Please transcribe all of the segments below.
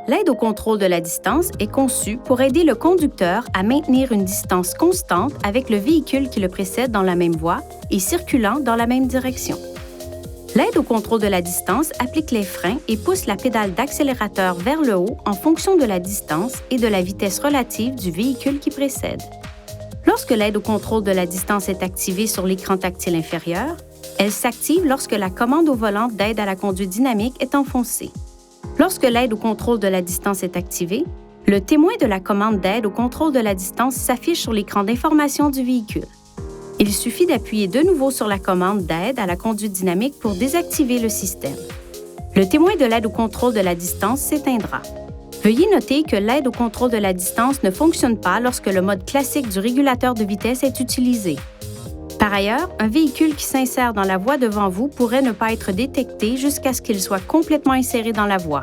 L'aide au contrôle de la distance est conçue pour aider le conducteur à maintenir une distance constante avec le véhicule qui le précède dans la même voie et circulant dans la même direction. L'aide au contrôle de la distance applique les freins et pousse la pédale d'accélérateur vers le haut en fonction de la distance et de la vitesse relative du véhicule qui précède. Lorsque l'aide au contrôle de la distance est activée sur l'écran tactile inférieur, elle s'active lorsque la commande au volant d'aide à la conduite dynamique est enfoncée. Lorsque l'aide au contrôle de la distance est activée, le témoin de la commande d'aide au contrôle de la distance s'affiche sur l'écran d'information du véhicule. Il suffit d'appuyer de nouveau sur la commande d'aide à la conduite dynamique pour désactiver le système. Le témoin de l'aide au contrôle de la distance s'éteindra. Veuillez noter que l'aide au contrôle de la distance ne fonctionne pas lorsque le mode classique du régulateur de vitesse est utilisé. Par ailleurs, un véhicule qui s'insère dans la voie devant vous pourrait ne pas être détecté jusqu'à ce qu'il soit complètement inséré dans la voie.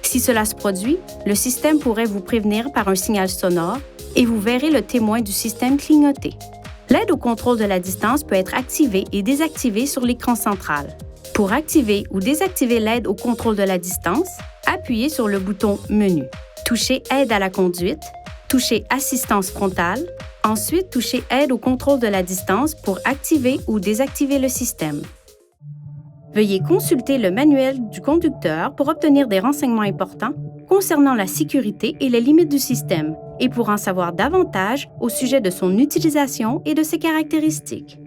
Si cela se produit, le système pourrait vous prévenir par un signal sonore et vous verrez le témoin du système clignoter. L'aide au contrôle de la distance peut être activée et désactivée sur l'écran central. Pour activer ou désactiver l'aide au contrôle de la distance, appuyez sur le bouton Menu. Touchez Aide à la conduite, touchez Assistance frontale, ensuite touchez Aide au contrôle de la distance pour activer ou désactiver le système. Veuillez consulter le manuel du conducteur pour obtenir des renseignements importants concernant la sécurité et les limites du système et pour en savoir davantage au sujet de son utilisation et de ses caractéristiques.